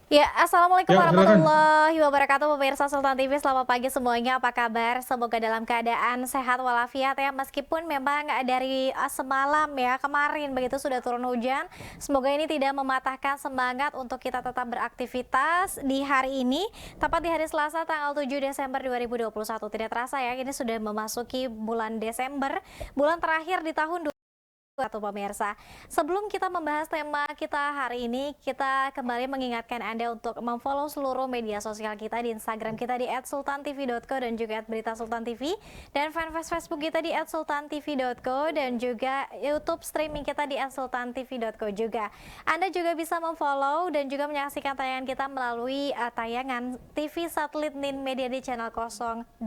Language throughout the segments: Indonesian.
Ya, Assalamualaikum Ya, silakan. warahmatullahi wabarakatuh, pemirsa Sultan TV. Selamat pagi semuanya, apa kabar? Semoga dalam keadaan sehat walafiat ya, meskipun memang dari semalam ya, kemarin begitu sudah turun hujan. Semoga ini tidak mematahkan semangat untuk kita tetap beraktivitas di hari ini, tepat di hari Selasa tanggal 7 Desember 2021. Tidak terasa ya, ini sudah memasuki bulan Desember, bulan terakhir di tahun satu pemirsa. Sebelum kita membahas tema kita hari ini, kita kembali mengingatkan Anda untuk memfollow seluruh media sosial kita di Instagram kita di @sultantv.co dan juga @beritasultantv, dan fanpage Facebook kita di @sultantv.co dan juga YouTube streaming kita di @sultantv.co juga. Anda juga bisa memfollow dan juga menyaksikan tayangan kita melalui tayangan TV satelit Nin Media di channel 026.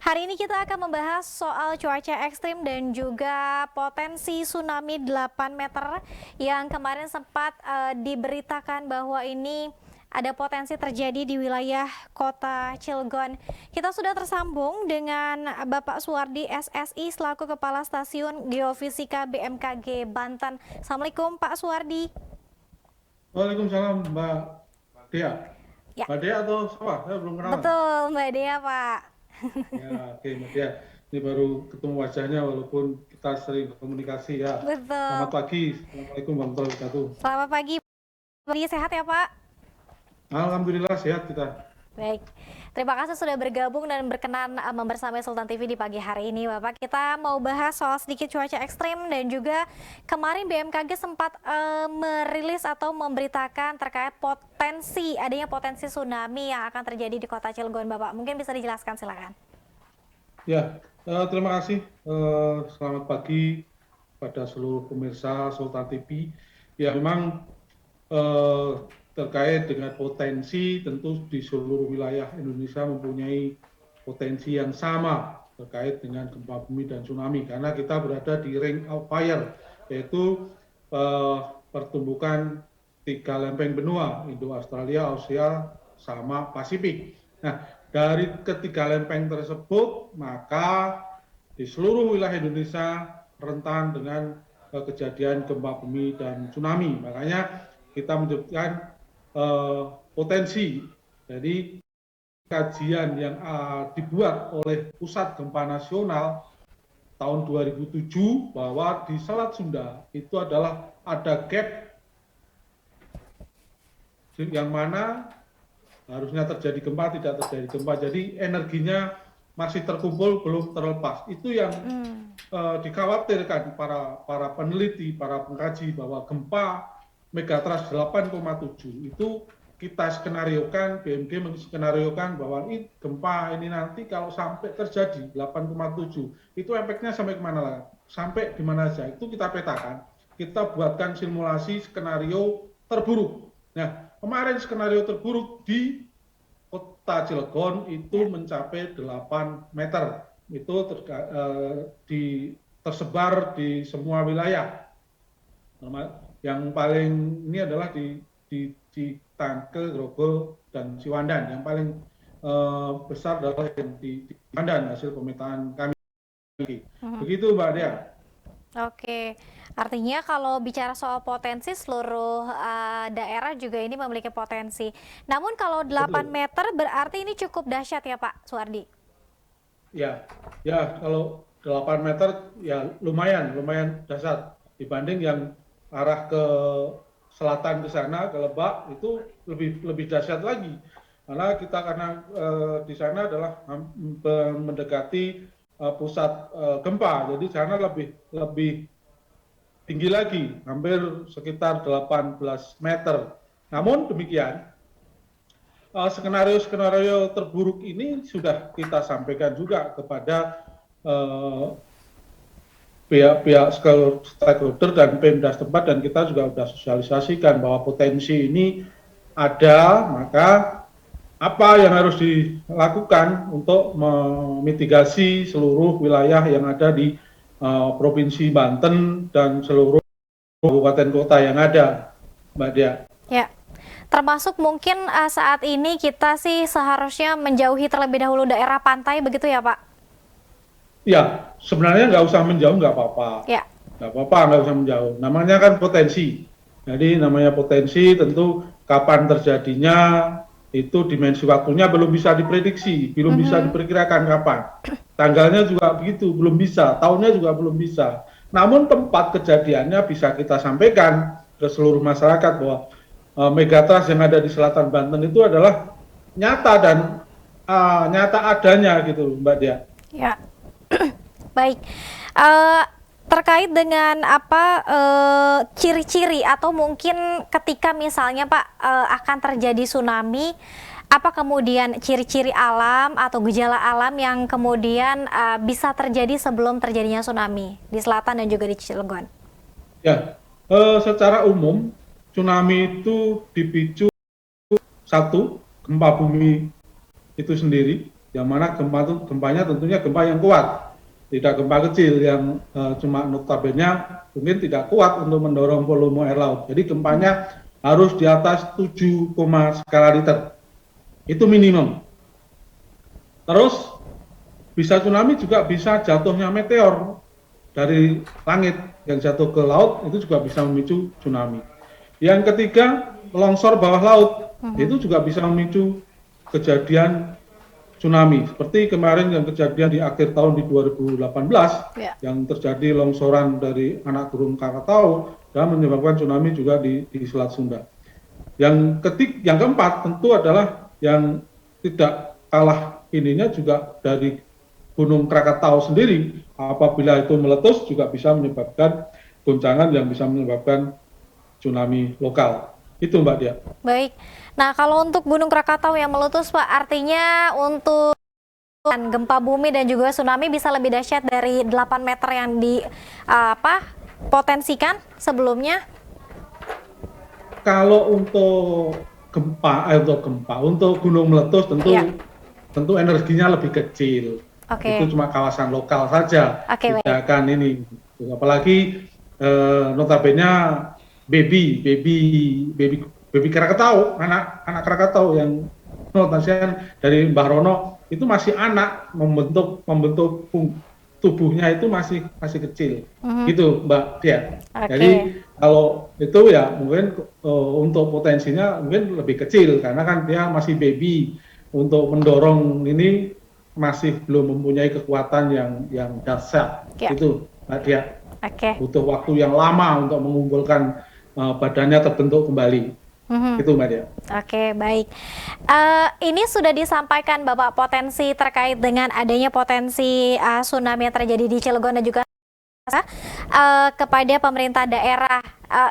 Hari ini kita akan membahas soal cuaca ekstrim dan juga potensi tsunami 8 meter yang kemarin sempat diberitakan bahwa ini ada potensi terjadi di wilayah kota Cilegon. Kita sudah tersambung dengan Bapak Suwardi SSI selaku Kepala Stasiun Geofisika BMKG Banten. Assalamualaikum Pak Suwardi. Waalaikumsalam, Mbak Dea. Ya, Mbak Dea atau siapa? Saya belum kenalan. betul Mbak Dea Pak. Ya, oke, Mbak Dea. Ini baru ketemu wajahnya walaupun kita sering komunikasi ya. Selamat Betul. pagi. Assalamualaikum warahmatullahi wabarakatuh. Selamat pagi. Sehat ya Pak? Alhamdulillah sehat kita. Baik, terima kasih sudah bergabung dan berkenan membersamai Sultan TV di pagi hari ini, Bapak. Kita mau bahas soal sedikit cuaca ekstrim dan juga kemarin BMKG sempat merilis atau memberitakan terkait adanya potensi tsunami yang akan terjadi di Kota Cilegon, Bapak. Mungkin bisa dijelaskan, silakan. Ya, terima kasih. Selamat pagi pada seluruh pemirsa Sultan TV. Ya, memang eh, terkait dengan potensi, tentu di seluruh wilayah Indonesia mempunyai potensi yang sama terkait dengan gempa bumi dan tsunami, karena kita berada di ring of fire, yaitu eh, pertumbukan tiga lempeng benua, Indo-Australia, Australia, sama Pasifik. Nah, dari ketiga lempeng tersebut, maka di seluruh wilayah Indonesia rentan dengan kejadian gempa bumi dan tsunami. Makanya kita menyebutkan potensi dari kajian yang dibuat oleh Pusat Gempa Nasional tahun 2007 bahwa di Selat Sunda itu adalah ada gap yang mana harusnya terjadi gempa, tidak terjadi gempa. Jadi energinya masih terkumpul, belum terlepas. Itu yang dikhawatirkan para peneliti, para pengkaji, bahwa gempa megatrust 8,7 itu kita skenariokan, BMG menskenariokan bahwa ini gempa ini nanti kalau sampai terjadi 8,7 itu efeknya sampai kemana lah, sampai di mana saja itu kita petakan, kita buatkan simulasi skenario terburuk. Nah, kemarin skenario terburuk di Kota Cilegon itu Ya. mencapai 8 meter. Itu tersebar di semua wilayah. Yang paling ini adalah di Tangke, Grogol, dan Ciwandan. Yang paling besar adalah di Ciwandan, hasil pemetaan kami. Mhm. Begitu, Mbak Dea. Oke, artinya kalau bicara soal potensi, seluruh daerah juga ini memiliki potensi. Namun kalau 8 Betul. meter berarti ini cukup dahsyat ya Pak Suwardi? Ya, ya kalau 8 meter ya lumayan, lumayan dasar dibanding yang arah ke selatan ke sana ke Lebak itu lebih lebih dahsyat lagi. Karena di sana adalah mendekati pusat gempa, jadi sana lebih lebih tinggi lagi, hampir sekitar 18 meter. Namun demikian, skenario-skenario terburuk ini sudah kita sampaikan juga kepada pihak-pihak stakeholder dan Pemda setempat, dan kita juga sudah sosialisasikan bahwa potensi ini ada, maka apa yang harus dilakukan untuk memitigasi seluruh wilayah yang ada di Provinsi Banten dan seluruh kabupaten kota yang ada, Mbak Dia. Ya, termasuk mungkin saat ini kita sih seharusnya menjauhi terlebih dahulu daerah pantai begitu ya Pak? Ya, sebenarnya nggak usah menjauh, nggak apa-apa. Ya. Nggak apa-apa, nggak usah menjauh. Namanya kan potensi. Jadi namanya potensi tentu kapan terjadinya, itu dimensi waktunya belum bisa diprediksi, belum bisa diperkirakan kapan. Tanggalnya juga begitu, belum bisa, tahunnya juga belum bisa. Namun tempat kejadiannya bisa kita sampaikan ke seluruh masyarakat bahwa megatrust yang ada di selatan Banten itu adalah nyata dan nyata adanya gitu, Mbak Dia. Ya, baik. Eh, Terkait dengan apa ciri-ciri atau mungkin ketika misalnya Pak akan terjadi tsunami, apa kemudian ciri-ciri alam atau gejala alam yang kemudian bisa terjadi sebelum terjadinya tsunami di selatan dan juga di Cilegon? Ya, secara umum tsunami itu dipicu satu gempa bumi itu sendiri, yang mana gempanya tentunya gempa yang kuat, tidak gempa kecil yang cuma notabene mungkin tidak kuat untuk mendorong volume air laut. Jadi gempanya harus di atas 7, skala Richter, itu minimum. Terus bisa tsunami juga bisa jatuhnya meteor dari langit yang jatuh ke laut, itu juga bisa memicu tsunami. Yang ketiga, longsor bawah laut, itu juga bisa memicu kejadian tsunami. Seperti kemarin yang kejadian di akhir tahun di 2018, yang terjadi longsoran dari anak gunung Krakatau dan menyebabkan tsunami juga di Selat Sunda. Yang keempat tentu adalah yang tidak kalah ininya juga dari Gunung Krakatau sendiri, apabila itu meletus juga bisa menyebabkan goncangan yang bisa menyebabkan tsunami lokal. Itu Mbak Dia. Baik. Nah, kalau untuk Gunung Krakatau yang meletus, Pak, artinya untuk gempa bumi dan juga tsunami bisa lebih dahsyat dari 8 meter yang potensikan sebelumnya? Kalau untuk untuk gunung meletus tentu energinya lebih kecil. Itu cuma kawasan lokal saja, tidak akan ini. Apalagi notabene baby Krakatau, anak Krakatau yang notasian dari Mbah Rono itu masih anak, membentuk tubuhnya itu masih kecil, gitu Mbak Dia. Jadi kalau itu ya mungkin untuk potensinya mungkin lebih kecil karena kan dia masih baby, untuk mendorong ini masih belum mempunyai kekuatan yang dahsyat, itu Mbak Dia. Butuh waktu yang lama untuk mengumpulkan badannya terbentuk kembali. Itu Mbak Dia. Oke, baik. Ini sudah disampaikan Bapak potensi terkait dengan adanya potensi tsunami yang terjadi di Cilegon dan juga kepada pemerintah daerah.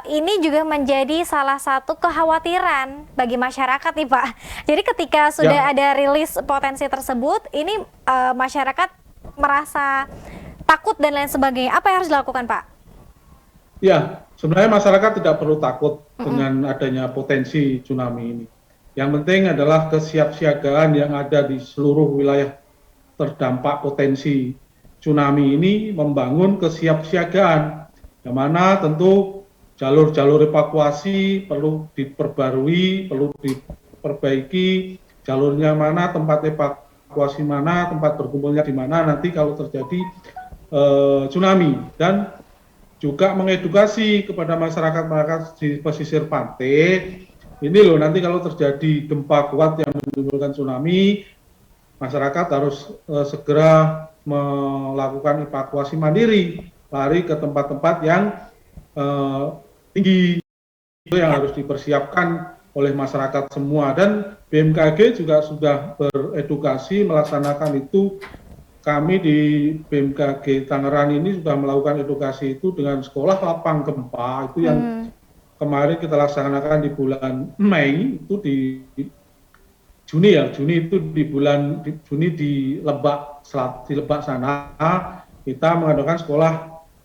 Ini juga menjadi salah satu kekhawatiran bagi masyarakat nih Pak. Jadi ketika sudah ada rilis potensi tersebut, ini masyarakat merasa takut dan lain sebagainya. Apa yang harus dilakukan Pak? Ya, sebenarnya masyarakat tidak perlu takut dengan adanya potensi tsunami ini. Yang penting adalah kesiapsiagaan yang ada di seluruh wilayah terdampak potensi tsunami ini, membangun kesiapsiagaan, yang mana tentu jalur-jalur evakuasi perlu diperbarui, perlu diperbaiki, jalurnya mana, tempat evakuasi mana, tempat berkumpulnya di mana nanti kalau terjadi tsunami, dan juga mengedukasi kepada masyarakat di pesisir pantai. Ini loh, nanti kalau terjadi gempa kuat yang menimbulkan tsunami, masyarakat harus segera melakukan evakuasi mandiri, lari ke tempat-tempat yang tinggi, itu yang harus dipersiapkan oleh masyarakat semua. Dan BMKG juga sudah beredukasi melaksanakan itu. Kami di BMKG Tangerang ini sudah melakukan edukasi itu dengan sekolah lapang gempa, itu yang kemarin kita laksanakan di bulan Mei, itu di Juni itu di bulan Juni di Lebak sana, kita mengadakan sekolah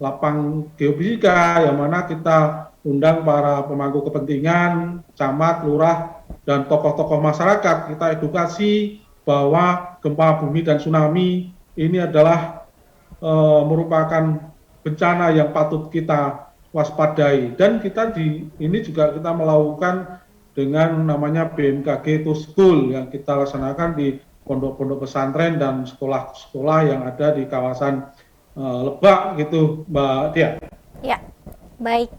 lapang geofisika, yang mana kita undang para pemangku kepentingan, camat, lurah, dan tokoh-tokoh masyarakat. Kita edukasi bahwa gempa bumi dan tsunami ini adalah merupakan bencana yang patut kita waspadai, dan kita ini juga kita melakukan dengan namanya BMKG to School yang kita laksanakan di pondok-pondok pesantren dan sekolah-sekolah yang ada di kawasan Lebak, gitu Mbak Dia. Ya, baik.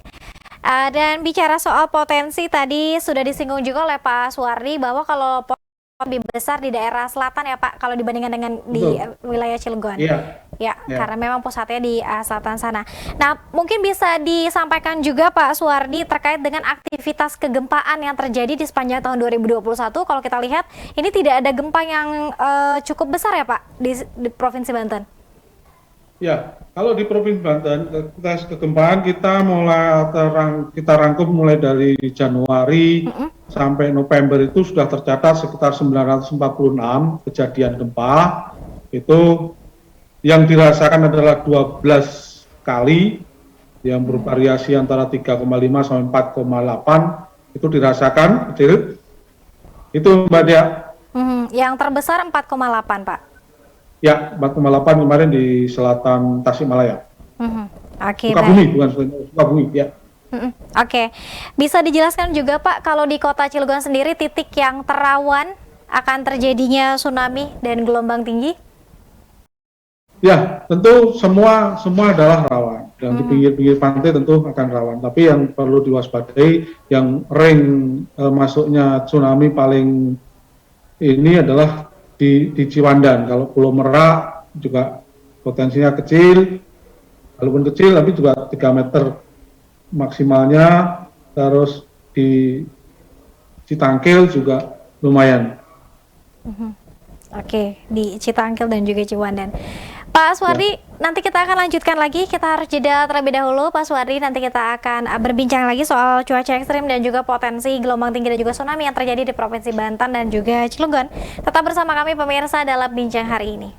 Dan bicara soal potensi tadi sudah disinggung juga oleh Pak Suwardi bahwa kalau lebih besar di daerah selatan ya Pak, kalau dibandingkan dengan di Betul. wilayah Cilegon. Iya. Ya, Ya. karena memang pusatnya di selatan sana. Nah, mungkin bisa disampaikan juga Pak Suwardi terkait dengan aktivitas kegempaan yang terjadi di sepanjang tahun 2021. Kalau kita lihat, ini tidak ada gempa yang cukup besar ya Pak di Provinsi Banten. Ya, kalau di Provinsi Banten, tes kegempaan kita kita rangkum mulai dari Januari sampai November itu sudah tercatat sekitar 946 kejadian gempa. Itu yang dirasakan adalah 12 kali, yang bervariasi antara 3,5 sampai 4,8 itu dirasakan kecil. Itu Mbak Dea. Yang terbesar 4,8 Pak. Ya, 4,8 kemarin di selatan Tasikmalaya. Oke, Sukabumi, baik. bukan Sukabumi, ya. Oke, bisa dijelaskan juga Pak kalau di Kota Cilegon sendiri titik yang terawan akan terjadinya tsunami dan gelombang tinggi? Ya, tentu semua adalah rawan. Dan di pinggir-pinggir pantai tentu akan rawan. Tapi yang perlu diwaspadai, yang ring masuknya tsunami paling ini adalah di Ciwandan. Kalau Pulau Merak juga potensinya kecil, walaupun kecil tapi juga 3 meter maksimalnya. Terus di Citangkil juga lumayan. Oke, di Citangkil dan juga Ciwandan. Pak Suwardi, nanti kita akan lanjutkan lagi. Kita harus jeda terlebih dahulu, Pak Suwardi. Nanti kita akan berbincang lagi soal cuaca ekstrim dan juga potensi gelombang tinggi dan juga tsunami yang terjadi di Provinsi Banten dan juga Cilegon. Tetap bersama kami pemirsa dalam bincang hari ini.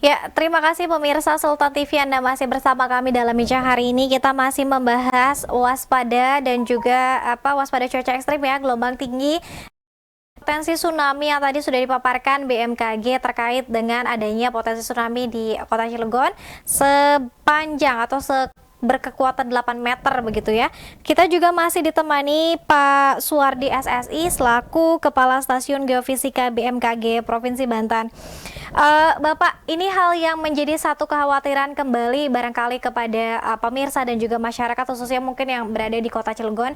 Ya, terima kasih pemirsa Sultan TV, Anda masih bersama kami dalam bincang hari ini. Kita masih membahas waspada dan juga waspada cuaca ekstrim ya, gelombang tinggi, potensi tsunami yang tadi sudah dipaparkan BMKG terkait dengan adanya potensi tsunami di Kota Cilegon sepanjang atau berkekuatan 8 meter begitu ya. Kita juga masih ditemani Pak Suwardi SSI selaku Kepala Stasiun Geofisika BMKG Provinsi Banten. Bapak, ini hal yang menjadi satu kekhawatiran kembali barangkali kepada pemirsa dan juga masyarakat khususnya mungkin yang berada di Kota Cilegon.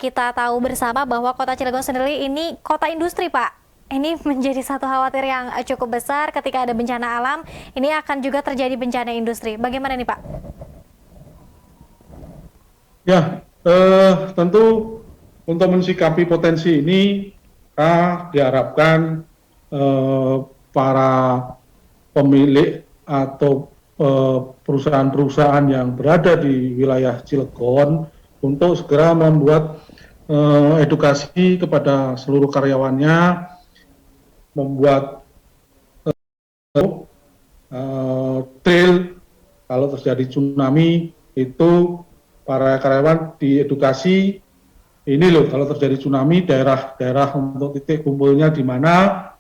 Kita tahu bersama bahwa Kota Cilegon sendiri ini kota industri, Pak. Ini menjadi satu khawatir yang cukup besar ketika ada bencana alam, ini akan juga terjadi bencana industri. Bagaimana nih, Pak? Ya, tentu untuk mensikapi potensi ini, diharapkan eh, para pemilik atau perusahaan-perusahaan yang berada di wilayah Cilegon untuk segera membuat edukasi kepada seluruh karyawannya, membuat trail kalau terjadi tsunami itu para karyawan diedukasi ini loh kalau terjadi tsunami daerah-daerah untuk titik kumpulnya di mana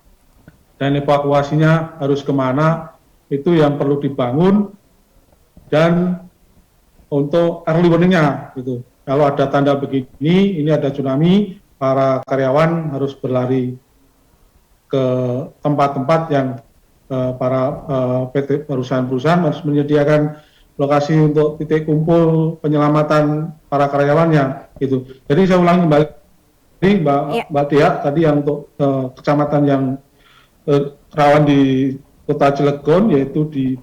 dan evakuasinya harus kemana itu yang perlu dibangun dan untuk early warningnya gitu. Kalau ada tanda begini, ini ada tsunami, para karyawan harus berlari ke tempat-tempat yang para PT perusahaan-perusahaan harus menyediakan lokasi untuk titik kumpul penyelamatan para karyawannya gitu. Jadi saya ulangi kembali Ya. Mbak Tia tadi yang untuk kecamatan yang rawan di Kota Cilegon yaitu di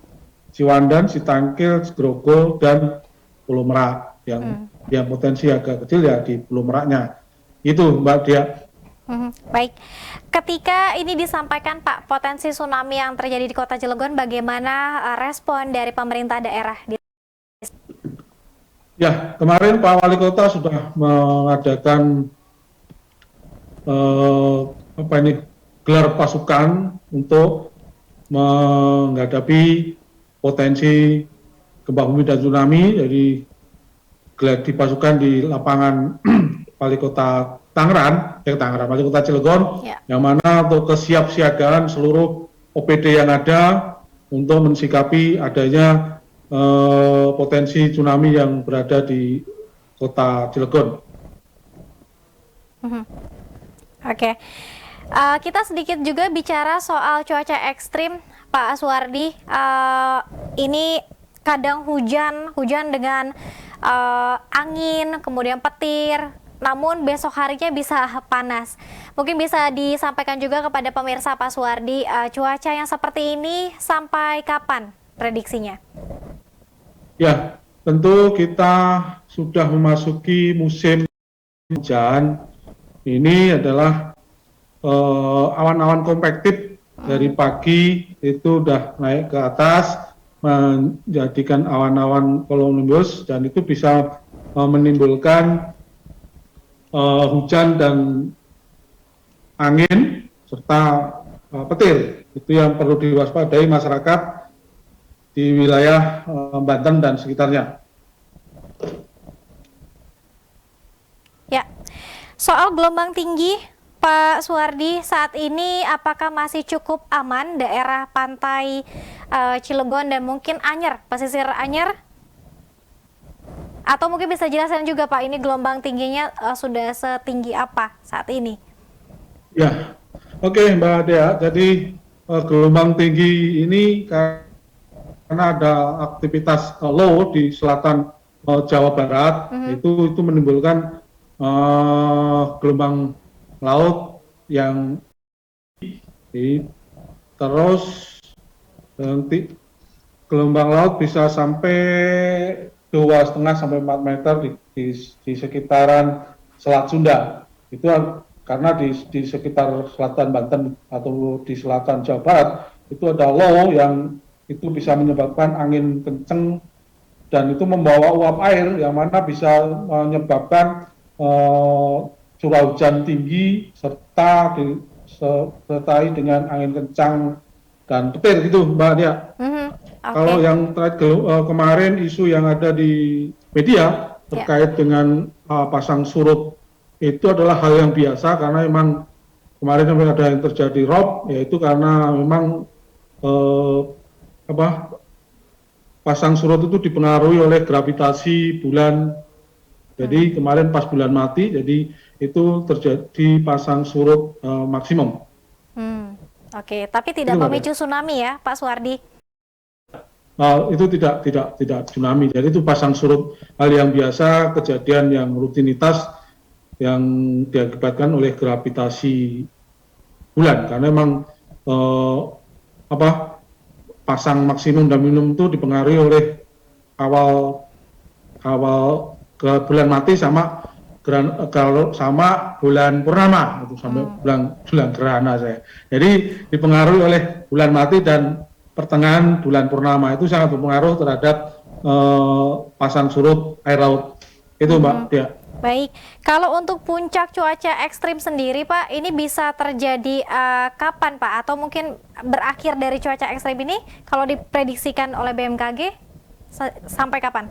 Ciwandan, Citangkil, Grogol dan Pulau Merak yang potensi agak kecil ya di Pulau Meraknya. Itu Mbak Tia. Baik, ketika ini disampaikan Pak, potensi tsunami yang terjadi di Kota Cilegon, bagaimana respon dari pemerintah daerah? Ya, kemarin Pak Wali Kota sudah mengadakan apa ini gelar pasukan untuk menghadapi potensi gempa bumi dan tsunami. Jadi gelar dipasukan di lapangan Wali Kota Wali Kota Cilegon, Ya. yang mana untuk kesiapsiagaan seluruh OPD yang ada untuk mensikapi adanya potensi tsunami yang berada di Kota Cilegon. Oke. Kita sedikit juga bicara soal cuaca ekstrim, Pak Aswardi. Ini kadang hujan dengan angin, kemudian petir, namun besok harinya bisa panas. Mungkin bisa disampaikan juga kepada pemirsa Pak Aswardi, cuaca yang seperti ini sampai kapan prediksinya? Ya, tentu kita sudah memasuki musim hujan. Ini adalah awan-awan konvektif dari pagi itu udah naik ke atas menjadikan awan-awan cumulonimbus dan itu bisa menimbulkan hujan dan angin serta petir. Itu yang perlu diwaspadai masyarakat di wilayah Banten dan sekitarnya. Ya, soal gelombang tinggi, Pak Suwardi, saat ini apakah masih cukup aman daerah pantai Cilegon dan mungkin Anyer, pesisir Anyer? Atau mungkin bisa jelaskan juga Pak, ini gelombang tingginya sudah setinggi apa saat ini? Ya, oke Mbak Dea. Jadi gelombang tinggi ini karena ada aktivitas low di selatan Jawa Barat, itu menimbulkan gelombang laut yang terus nanti gelombang laut bisa sampai 2,5 sampai 4 meter di sekitaran Selat Sunda. Itu karena di sekitar selatan Banten atau di selatan Jawa Barat itu ada low yang itu bisa menyebabkan angin kenceng dan itu membawa uap air yang mana bisa menyebabkan curah hujan tinggi serta disertai dengan angin kencang dan petir gitu Mbak Nia. Okay. Kalau yang kemarin isu yang ada di media terkait dengan pasang surut itu adalah hal yang biasa karena memang kemarin ada yang terjadi rob, yaitu karena memang pasang surut itu dipengaruhi oleh gravitasi bulan. Jadi kemarin pas bulan mati, jadi itu terjadi pasang surut maksimum. Oke, tapi tidak memicu tsunami ya, Pak Suwardi? Itu tidak tsunami. Jadi itu pasang surut hal yang biasa, kejadian yang rutinitas yang diakibatkan oleh gravitasi bulan. Karena memang pasang maksimum dan minimum itu dipengaruhi oleh awal ke bulan mati sama kalau sama bulan purnama itu sampai bulan gerhana saya. Jadi dipengaruhi oleh bulan mati dan pertengahan bulan purnama itu sangat berpengaruh terhadap pasang surut air laut. Itu Mbak Dia. Baik, kalau untuk puncak cuaca ekstrim sendiri Pak, ini bisa terjadi kapan Pak? Atau mungkin berakhir dari cuaca ekstrim ini kalau diprediksikan oleh BMKG sampai kapan?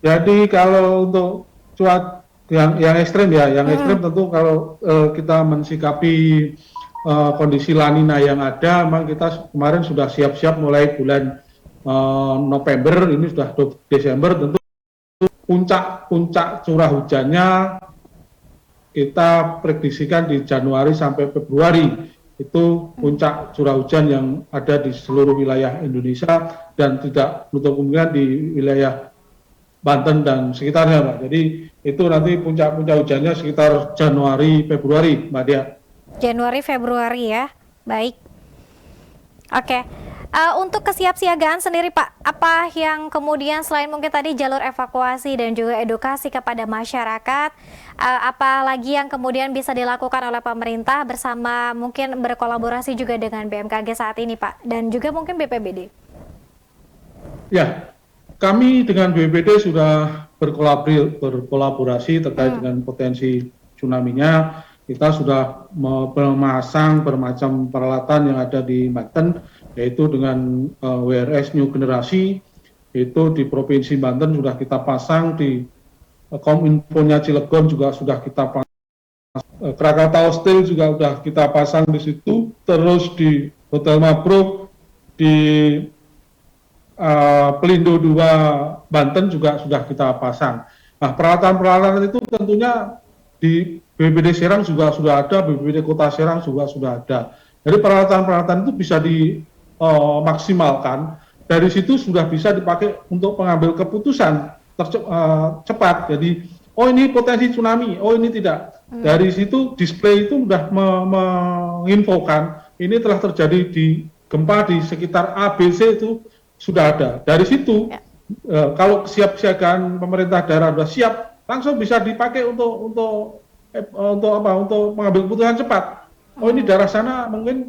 Jadi kalau untuk cuaca yang ekstrim ya, yang ekstrim tentu kalau kita mensikapi kondisi La Nina yang ada, memang kita kemarin sudah siap-siap mulai bulan November, ini sudah Desember, tentu puncak curah hujannya kita prediksikan di Januari sampai Februari. Itu puncak curah hujan yang ada di seluruh wilayah Indonesia dan tidak menutup kemungkinan di wilayah Banten dan sekitarnya, Pak. Jadi itu nanti puncak hujannya sekitar Januari Februari, Mbak Dia. Januari Februari ya, baik. Oke. Untuk kesiapsiagaan sendiri Pak, apa yang kemudian selain mungkin tadi jalur evakuasi dan juga edukasi kepada masyarakat, apa lagi yang kemudian bisa dilakukan oleh pemerintah bersama mungkin berkolaborasi juga dengan BMKG saat ini Pak, dan juga mungkin BPBD? Ya, kami dengan BPBD sudah berkolaborasi terkait dengan potensi tsunami-nya. Kita sudah memasang bermacam peralatan yang ada di Banten, yaitu dengan WRS New Generasi, itu di Provinsi Banten sudah kita pasang, di Kominfonya Cilegon juga sudah kita pasang, Krakatau Steel juga sudah kita pasang di situ, terus di Hotel Mabruk, di Pelindo 2 Banten juga sudah kita pasang. Nah, peralatan-peralatan itu tentunya di BPBD Serang juga sudah ada, BPBD Kota Serang juga sudah ada. Jadi peralatan-peralatan itu bisa dimaksimalkan. Dari situ sudah bisa dipakai untuk pengambil keputusan cepat. Jadi, oh ini potensi tsunami, oh ini tidak. Dari situ display itu sudah menginfokan ini telah terjadi di gempa di sekitar ABC itu sudah ada. Dari situ kalau kesiapsiagaan pemerintah daerah sudah siap, langsung bisa dipakai untuk mengambil keputusan cepat. Oh ini daerah sana mungkin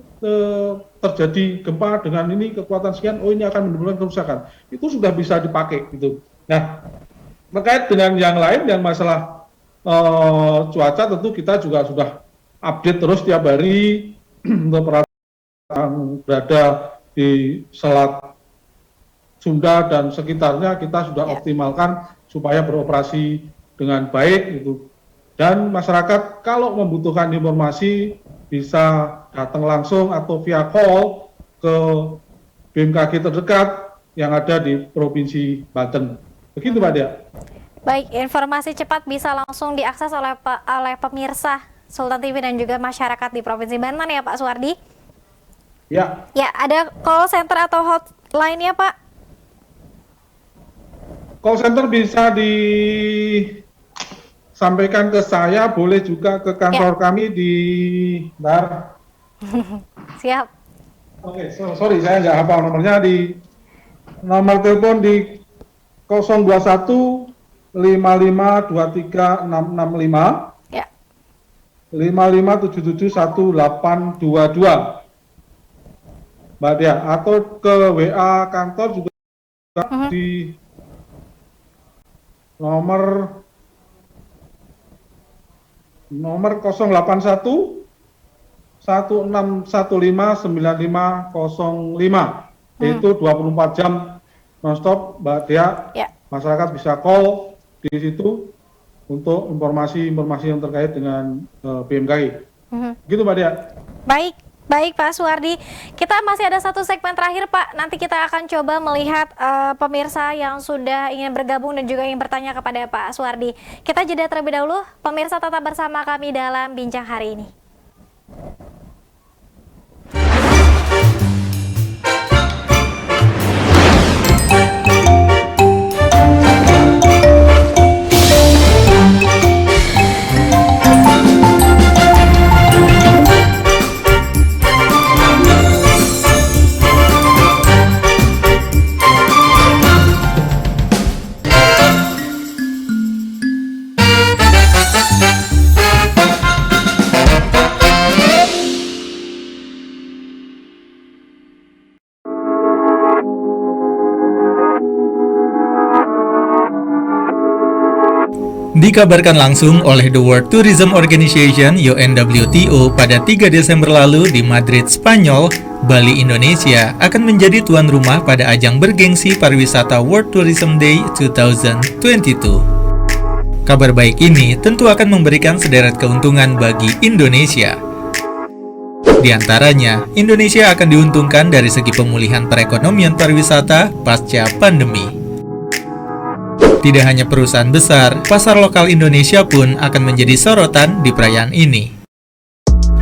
terjadi gempa dengan ini kekuatan sekian, oh ini akan menimbulkan kerusakan. Itu sudah bisa dipakai gitu. Nah, terkait dengan yang lain, yang masalah cuaca tentu kita juga sudah update terus tiap hari untuk peralatan berada di Selat Sunda dan sekitarnya kita sudah optimalkan supaya beroperasi dengan baik gitu. Dan masyarakat kalau membutuhkan informasi bisa datang langsung atau via call ke BMKG terdekat yang ada di Provinsi Banten. Begitu Pak Dia. Baik, informasi cepat bisa langsung diakses oleh pemirsa Sultan TV dan juga masyarakat di Provinsi Banten ya Pak Suwardi? Ya. Ya, ada call center atau hotline-nya Pak? Call center bisa disampaikan ke saya, boleh juga ke kantor kami di Siap. Oke, sorry saya nggak hafal nomornya. Di nomor telepon di 021 55 23 665 ya. 5577 1822 Mbak Dia, atau ke WA kantor juga di nomor 081 1615 9505, yaitu 24 jam nonstop Mbak Dia. Masyarakat bisa call di situ untuk informasi-informasi yang terkait dengan BMKG. Gitu Mbak Dia. Baik Pak Suwardi, kita masih ada satu segmen terakhir Pak. Nanti kita akan coba melihat pemirsa yang sudah ingin bergabung dan juga ingin bertanya kepada Pak Suwardi. Kita jeda terlebih dahulu, pemirsa tetap bersama kami dalam Bincang Hari Ini. dikabarkan langsung oleh The World Tourism Organization (UNWTO) pada 3 Desember lalu di Madrid, Spanyol, Bali, Indonesia akan menjadi tuan rumah pada ajang bergengsi pariwisata World Tourism Day 2022. Kabar baik ini tentu akan memberikan sederet keuntungan bagi Indonesia. Di antaranya, Indonesia akan diuntungkan dari segi pemulihan perekonomian pariwisata pasca pandemi. Tidak hanya perusahaan besar, pasar lokal Indonesia pun akan menjadi sorotan di perayaan ini.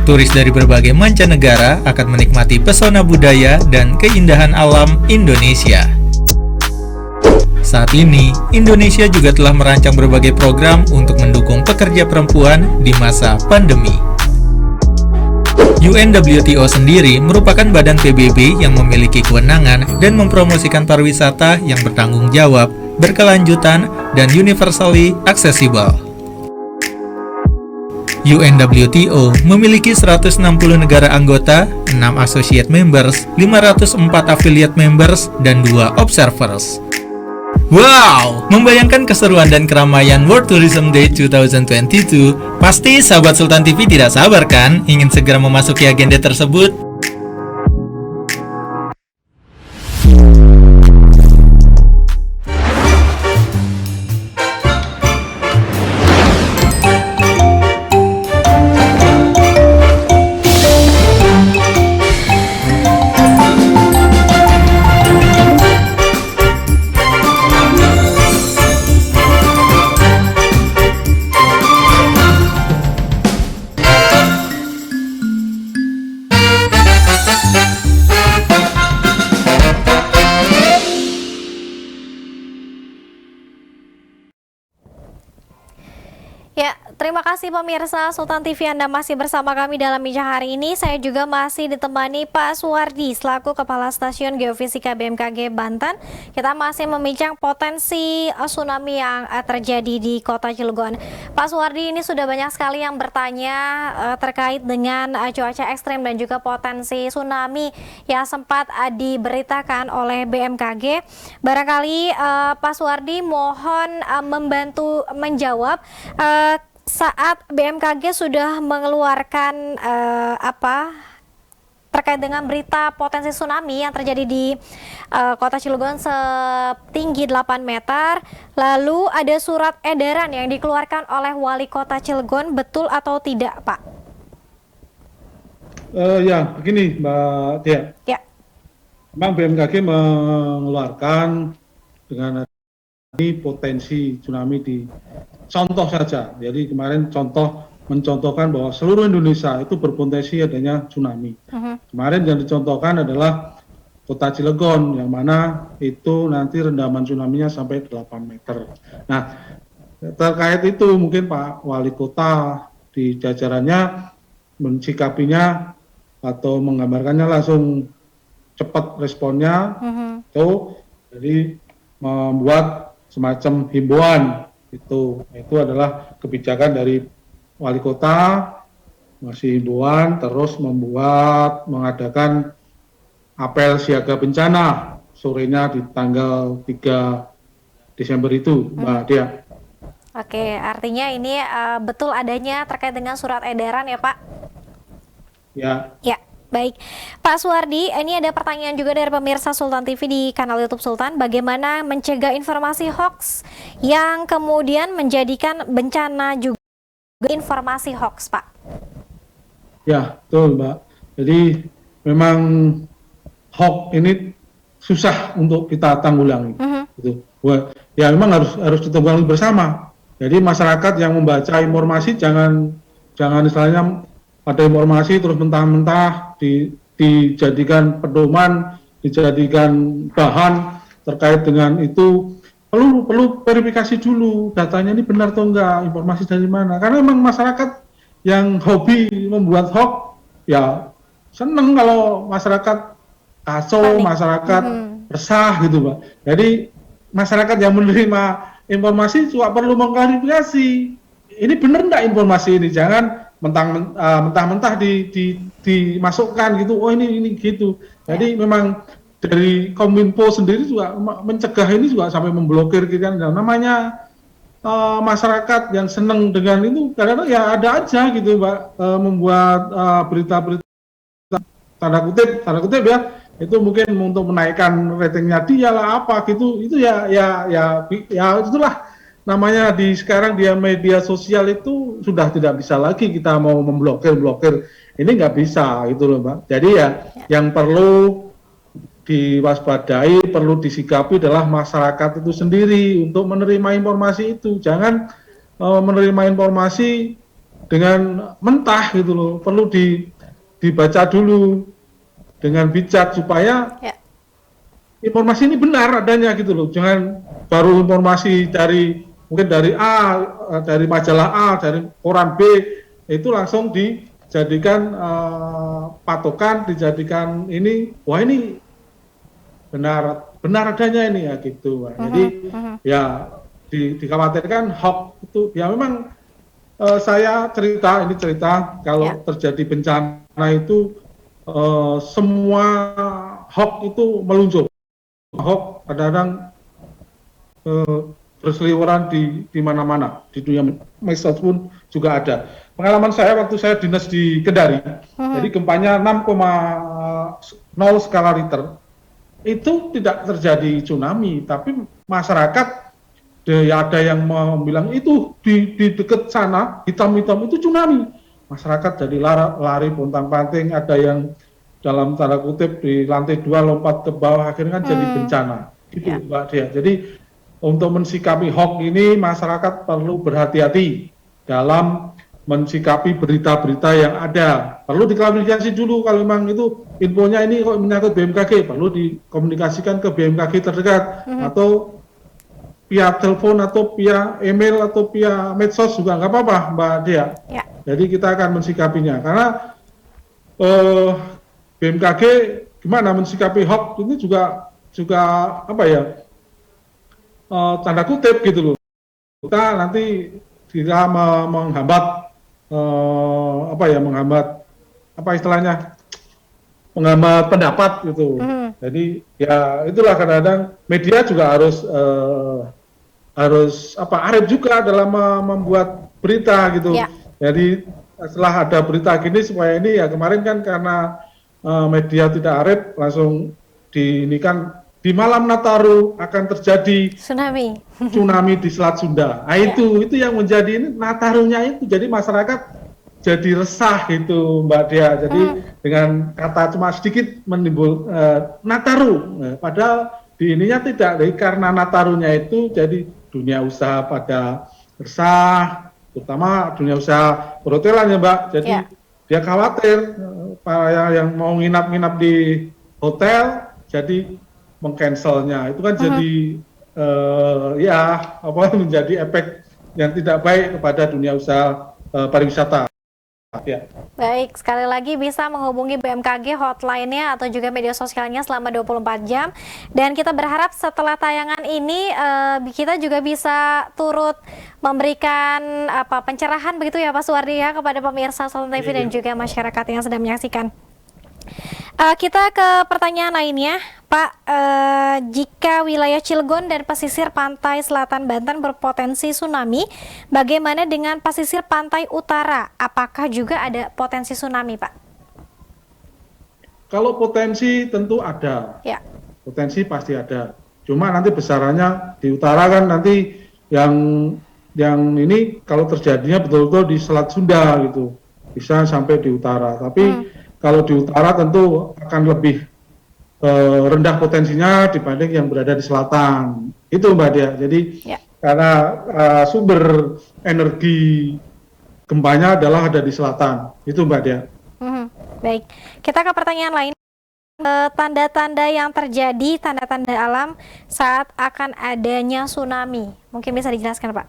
Turis dari berbagai mancanegara akan menikmati pesona budaya dan keindahan alam Indonesia. Saat ini, Indonesia juga telah merancang berbagai program untuk mendukung pekerja perempuan di masa pandemi. UNWTO sendiri merupakan badan PBB yang memiliki kewenangan dan mempromosikan pariwisata yang bertanggung jawab, berkelanjutan, dan universally accessible. UNWTO memiliki 160 negara anggota, 6 associate members, 504 affiliate members, dan 2 observers. Wow, membayangkan keseruan dan keramaian World Tourism Day 2022, pasti sahabat Sultan TV tidak sabar kan ingin segera memasuki agenda tersebut? Ya, terima kasih pemirsa Sultan TV, Anda masih bersama kami dalam bincang hari ini. Saya juga masih ditemani Pak Suwardi selaku Kepala Stasiun Geofisika BMKG Banten. Kita masih membincang potensi tsunami yang terjadi di Kota Cilegon. Pak Suwardi, ini sudah banyak sekali yang bertanya terkait dengan cuaca ekstrim dan juga potensi tsunami yang sempat diberitakan oleh BMKG. Barangkali Pak Suwardi mohon membantu menjawab saat BMKG sudah mengeluarkan terkait dengan berita potensi tsunami yang terjadi di Kota Cilegon setinggi 8 meter, lalu ada surat edaran yang dikeluarkan oleh Wali Kota Cilegon, betul atau tidak, Pak? Ya, begini Mbak Tia. Ya. Memang BMKG mengeluarkan dengan ini potensi tsunami di contoh saja. Jadi kemarin mencontohkan bahwa seluruh Indonesia itu berpotensi adanya tsunami. Kemarin yang dicontohkan adalah Kota Cilegon, yang mana itu nanti rendaman tsunami-nya sampai 8 meter. Nah, terkait itu mungkin Pak Wali Kota di jajarannya mensikapinya atau menggambarkannya langsung cepat responnya, jadi membuat semacam himbauan. Itu adalah kebijakan dari Wali Kota, masih himbauan, terus mengadakan apel siaga bencana sorenya di tanggal 3 Desember itu, Mbak Dia. Oke, artinya ini betul adanya terkait dengan surat edaran ya, Pak? Ya. Ya, baik. Pak Suwardi, ini ada pertanyaan juga dari pemirsa Sultan TV di kanal YouTube Sultan. Bagaimana mencegah informasi hoax yang kemudian menjadikan bencana juga informasi hoax, Pak? Ya, betul, Mbak. Jadi memang hoax ini susah untuk kita tanggulangi. Gitu. Ya memang harus ditanggulangi bersama. Jadi masyarakat yang membaca informasi jangan istilahnya ada informasi terus mentah-mentah dijadikan pedoman, dijadikan bahan terkait dengan itu. Perlu verifikasi dulu datanya ini benar atau enggak, informasi dari mana. Karena memang masyarakat yang hobi membuat hoax ya seneng kalau masyarakat kacau, masyarakat resah gitu, Pak. Jadi masyarakat yang menerima informasi juga perlu mengklarifikasi. Ini benar enggak informasi ini? Jangan mentah-mentah dimasukkan gitu. Oh ini gitu. Jadi memang dari Kominfo sendiri juga mencegah ini juga sampai memblokir gitu kan. Namanya masyarakat yang senang dengan itu kadang-kadang ya ada aja gitu Mbak, membuat berita-berita tanda kutip ya, itu mungkin untuk menaikkan ratingnya dia lah apa gitu, itu ya itulah namanya di sekarang dia media sosial itu sudah tidak bisa lagi kita mau memblokir ini nggak bisa gitu loh Mbak. Jadi ya yang perlu diwaspadai, perlu disikapi adalah masyarakat itu sendiri untuk menerima informasi itu. Jangan menerima informasi dengan mentah gitu loh. Perlu dibaca dulu dengan bijak supaya informasi ini benar adanya gitu loh. Jangan baru informasi mungkin dari A, dari majalah A, dari koran B, itu langsung dijadikan patokan, dijadikan ini, wah ini benar adanya ini ya gitu. Jadi ya dikhawatirkan hoax itu ya memang saya cerita kalau terjadi bencana itu semua hoax itu meluncur. Hoax kadang-kadang berseliweran di mana-mana, di dunia medsos pun juga ada. Pengalaman saya waktu saya dinas di Kendari, jadi gempanya 6,0 skala Richter, itu tidak terjadi tsunami, tapi masyarakat ada yang bilang itu di dekat sana hitam-hitam itu tsunami. Masyarakat jadi lari pontang-panting, ada yang dalam tanda kutip di lantai 2 lompat ke bawah, akhirnya kan jadi bencana. Itu Mbak Dea. Jadi untuk mensikapi hoax ini masyarakat perlu berhati-hati dalam mensikapi berita-berita yang ada. Perlu diklarifikasi dulu kalau memang itu infonya ini kok menyangkut BMKG, perlu dikomunikasikan ke BMKG terdekat atau via telepon atau via email atau via medsos juga nggak apa-apa Mbak Dea. Jadi kita akan mensikapinya karena BMKG gimana mensikapi hoax ini juga apa ya, tanda kutip gitu loh. Kita nanti kita menghambat menghambat pendapat gitu. Jadi ya itulah kadang-kadang media juga harus arif juga dalam membuat berita gitu. Jadi setelah ada berita gini supaya ini ya kemarin kan karena media tidak arif langsung diinikan di malam Nataru akan terjadi tsunami di Selat Sunda. Nah, itu yang menjadi ini Natarunya itu. Jadi masyarakat jadi resah gitu Mbak Dea. Jadi dengan kata cuma sedikit menimbul Nataru. Padahal di ininya tidak. Jadi karena Natarunya itu jadi dunia usaha pada resah, terutama dunia usaha perhotelan ya Mbak. Jadi dia khawatir para yang mau nginap-nginap di hotel jadi mengcancelnya itu kan jadi menjadi efek yang tidak baik kepada dunia usaha pariwisata. Ya. Baik, sekali lagi bisa menghubungi BMKG hotline-nya atau juga media sosialnya selama 24 jam. Dan kita berharap setelah tayangan ini kita juga bisa turut memberikan pencerahan begitu ya Pak Suwardi ya kepada pemirsa Sultan TV dan juga masyarakat yang sedang menyaksikan. Kita ke pertanyaan lainnya, Pak. Jika wilayah Cilegon dan pesisir pantai selatan Banten berpotensi tsunami, bagaimana dengan pesisir pantai utara? Apakah juga ada potensi tsunami, Pak? Kalau potensi tentu ada, potensi pasti ada. Cuma nanti besarannya di utara kan nanti yang ini kalau terjadinya betul-betul di Selat Sunda gitu, bisa sampai di utara. Tapi kalau di utara tentu akan lebih rendah potensinya dibanding yang berada di selatan. Itu Mbak Dea. Jadi karena sumber energi gempanya adalah ada di selatan. Itu Mbak Dea. Baik, kita ke pertanyaan lain. Tanda-tanda yang terjadi, tanda-tanda alam saat akan adanya tsunami. Mungkin bisa dijelaskan Pak?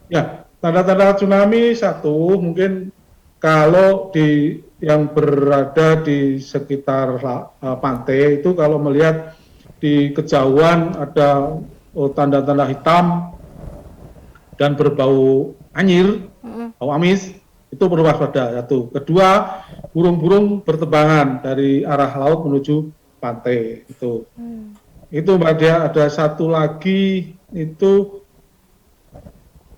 Ya, tanda-tanda tsunami satu mungkin kalau yang berada di sekitar pantai itu kalau melihat di kejauhan ada tanda-tanda hitam dan berbau anyir, bau amis, itu perlu waspada. Satu. Kedua, burung-burung berterbangan dari arah laut menuju pantai. Itu Mbak Dea. Ada satu lagi itu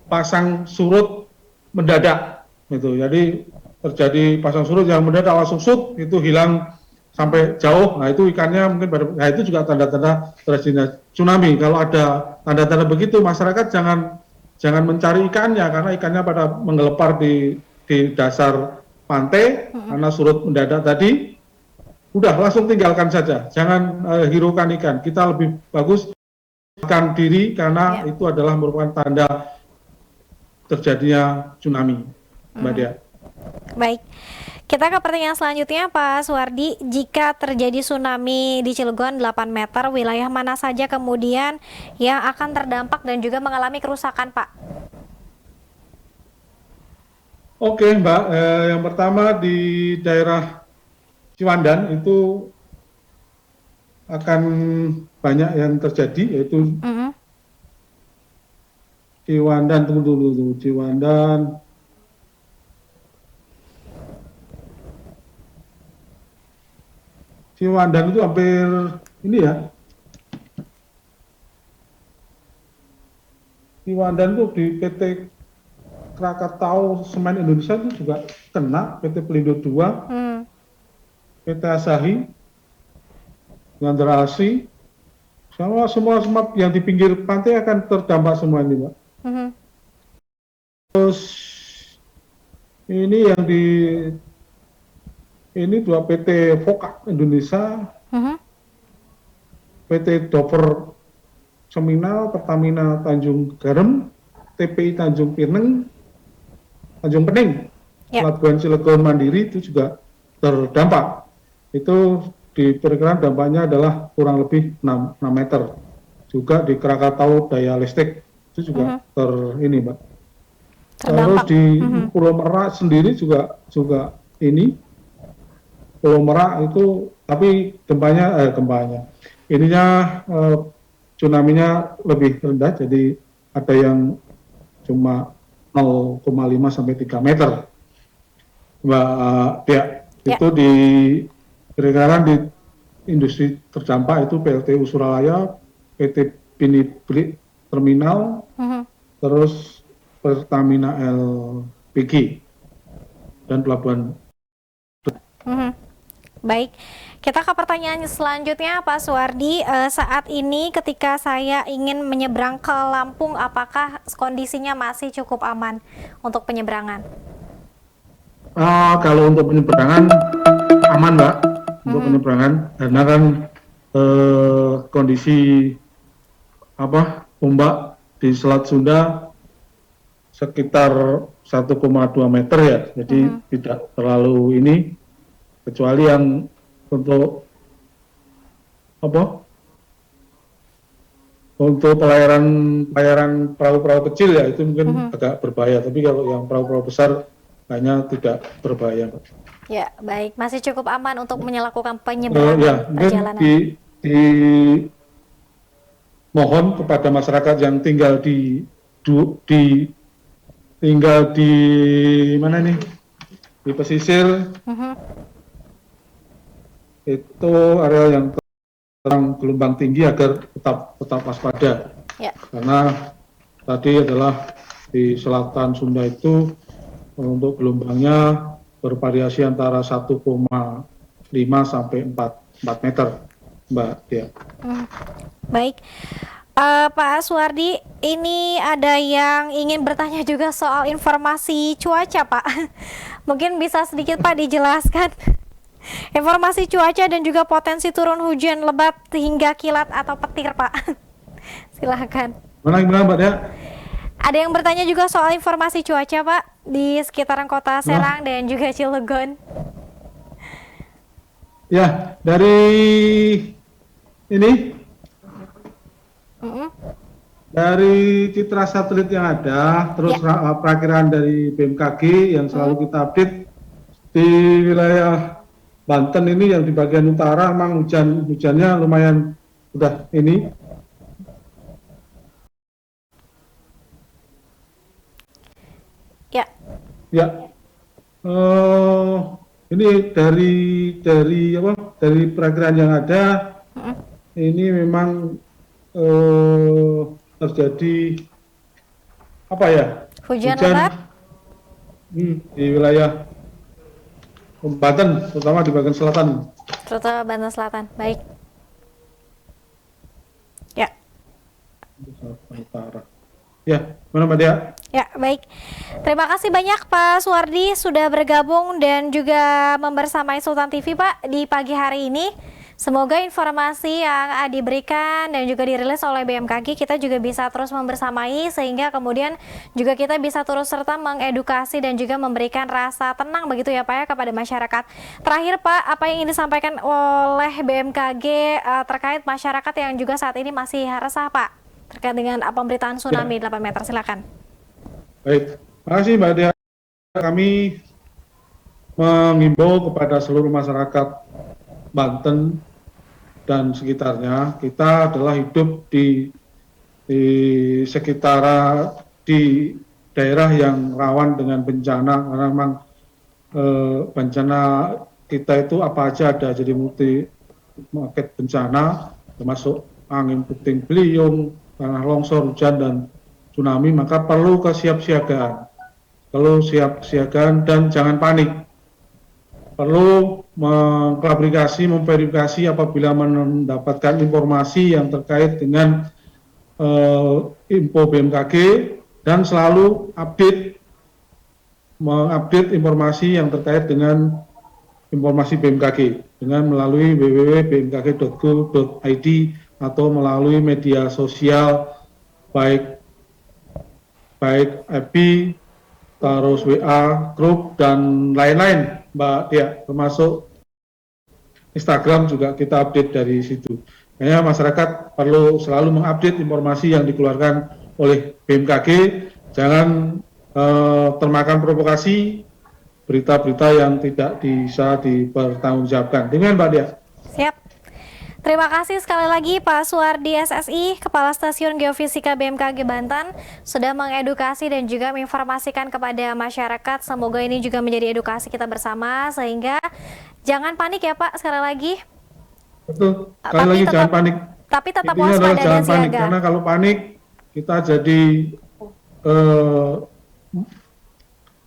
pasang surut mendadak gitu. Jadi terjadi pasang surut yang mendadak langsung itu hilang sampai jauh. Nah itu ikannya mungkin nah itu juga tanda-tanda terjadinya tsunami. Kalau ada tanda-tanda begitu, masyarakat jangan mencari ikannya karena ikannya pada menggelepar di dasar pantai karena surut mendadak tadi. Udah langsung tinggalkan saja, jangan hiraukan ikan. Kita lebih bagus menyelamatkan diri karena itu adalah merupakan tanda terjadinya tsunami, Mbak Dea. Baik, kita ke pertanyaan selanjutnya Pak Suwardi. Jika terjadi tsunami di Cilegon 8 meter, wilayah mana saja kemudian yang akan terdampak dan juga mengalami kerusakan Pak? Oke Mbak, yang pertama di daerah Ciwandan itu akan banyak yang terjadi, yaitu Ciwandan, tunggu dulu, Ciwandan itu hampir ini ya, Ciwandan itu di PT Krakatau Semen Indonesia itu juga kena, PT Pelindo 2, PT Asahi, Ngandra Asi, semua yang di pinggir pantai akan terdampak semua ini, Mbak. Terus ini yang ini 2 PT Vokak Indonesia, PT Dover Seminal, Pertamina Tanjung Garam, TPI Tanjung Pening, Pelabuhan Cilegon Mandiri itu juga terdampak. Itu diperkirakan dampaknya adalah kurang lebih 6 meter. Juga di Krakatau Daya Listrik itu juga ini, Mbak. Terus di Pulau Merak sendiri juga ini Pulau Merak itu, tapi gempanya ininya tsunami-nya lebih rendah, jadi ada yang cuma 0,5 sampai 3 meter. Mbak Dea, itu diperkirakan di industri terdampak itu PLTU Suralaya, PT Pinibrik Terminal, terus Pertamina LPG, dan Pelabuhan. Baik, kita ke pertanyaan selanjutnya Pak Suwardi. Saat ini ketika saya ingin menyeberang ke Lampung, apakah kondisinya masih cukup aman untuk penyeberangan? Kalau untuk penyeberangan aman, Mbak, untuk penyeberangan, karena kan kondisi ombak di Selat Sunda sekitar 1,2 meter ya, jadi tidak terlalu ini, kecuali yang untuk untuk pelayaran perahu-perahu kecil ya itu mungkin agak berbahaya, tapi kalau yang perahu-perahu besar kayaknya tidak berbahaya, Pak. Ya, baik, masih cukup aman untuk melakukan penyeberangan perjalanan. Mohon kepada masyarakat yang tinggal di mana nih, di pesisir, itu area yang terang gelombang tinggi agar tetap waspada. Karena tadi adalah di selatan Sunda itu untuk gelombangnya bervariasi antara 1,5 sampai 4 meter, Mbak Dia. Baik, Pak Suwardi, ini ada yang ingin bertanya juga soal informasi cuaca, Pak. Mungkin bisa sedikit Pak dijelaskan informasi cuaca dan juga potensi turun hujan lebat hingga kilat atau petir, Pak. Silahkan. Mana Mbak Dia? Ada yang bertanya juga soal informasi cuaca, Pak, di sekitaran kota Serang dan juga Cilegon. Ya, dari ini, dari citra satelit yang ada, terus perakiraan dari BMKG yang selalu kita update, di wilayah Banten ini yang di bagian utara memang hujannya lumayan udah ini. Ya, ini dari perakiraan yang ada, ini memang terjadi apa ya? Hujan lebat? Di wilayah Banten, terutama di bagian selatan. Terutama Banten Selatan. Baik. Ya. Utara. Ya, mana Mbak Dia? Ya, baik. Terima kasih banyak Pak Suwardi sudah bergabung dan juga membersamai Sultan TV Pak di pagi hari ini. Semoga informasi yang diberikan dan juga dirilis oleh BMKG kita juga bisa terus membersamai sehingga kemudian juga kita bisa terus serta mengedukasi dan juga memberikan rasa tenang begitu ya Pak ya kepada masyarakat. Terakhir Pak, apa yang ingin disampaikan oleh BMKG terkait masyarakat yang juga saat ini masih resah Pak terkait dengan pemberitaan tsunami 8 meter, silakan. Baik, terima kasih Mbak Dia. Kami mengimbau kepada seluruh masyarakat Banten dan sekitarnya, kita adalah hidup di sekitar di daerah yang rawan dengan bencana, karena memang bencana kita itu apa aja ada, jadi multi paket bencana, termasuk angin puting beliung, tanah longsor, hujan, dan tsunami, maka perlu kesiapsiagaan. Perlu siap-siagaan dan jangan panik. Perlu mengklarifikasi, memverifikasi apabila mendapatkan informasi yang terkait dengan info BMKG dan selalu mengupdate informasi yang terkait dengan informasi BMKG dengan melalui www.bmkg.go.id atau melalui media sosial baik FB, terus WA, grup, dan lain-lain, Mbak Dia, termasuk Instagram juga kita update dari situ. Makanya masyarakat perlu selalu mengupdate informasi yang dikeluarkan oleh BMKG, jangan termakan provokasi berita-berita yang tidak bisa dipertanggungjawabkan. Dengan Mbak Dia. Siap. Terima kasih sekali lagi Pak Suwardi SSI, Kepala Stasiun Geofisika BMKG Banten, sudah mengedukasi dan juga menginformasikan kepada masyarakat. Semoga ini juga menjadi edukasi kita bersama, sehingga jangan panik ya Pak, sekali lagi. Betul, sekali lagi jangan panik. Tapi tetap Intinya adalah waspada jangan dan panik, siaga. karena kalau panik, kita jadi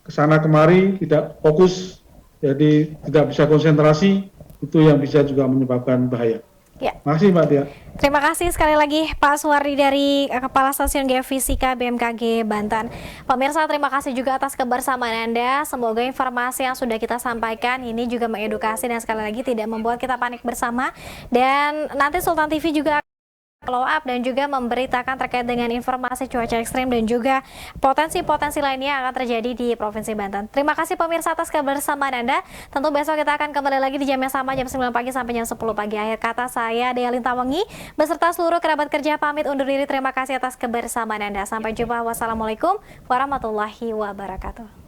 kesana kemari, tidak fokus, jadi tidak bisa konsentrasi, itu yang bisa juga menyebabkan bahaya. Ya. Makasih Mbak Tia. Terima kasih sekali lagi Pak Suwardi dari Kepala Stasiun Geofisika BMKG Banten. Pemirsa, terima kasih juga atas kebersamaan Anda. Semoga informasi yang sudah kita sampaikan ini juga mengedukasi dan sekali lagi tidak membuat kita panik bersama. Dan nanti Sultan TV juga follow up dan juga memberitakan terkait dengan informasi cuaca ekstrim dan juga potensi-potensi lainnya yang akan terjadi di Provinsi Banten. Terima kasih pemirsa atas kebersamaan Anda. Tentu besok kita akan kembali lagi di jam yang sama, jam 9 pagi sampai jam 10 pagi. Akhir kata, saya Dea Lintawangi beserta seluruh kerabat kerja pamit undur diri. Terima kasih atas kebersamaan Anda. Sampai jumpa. Wassalamualaikum warahmatullahi wabarakatuh.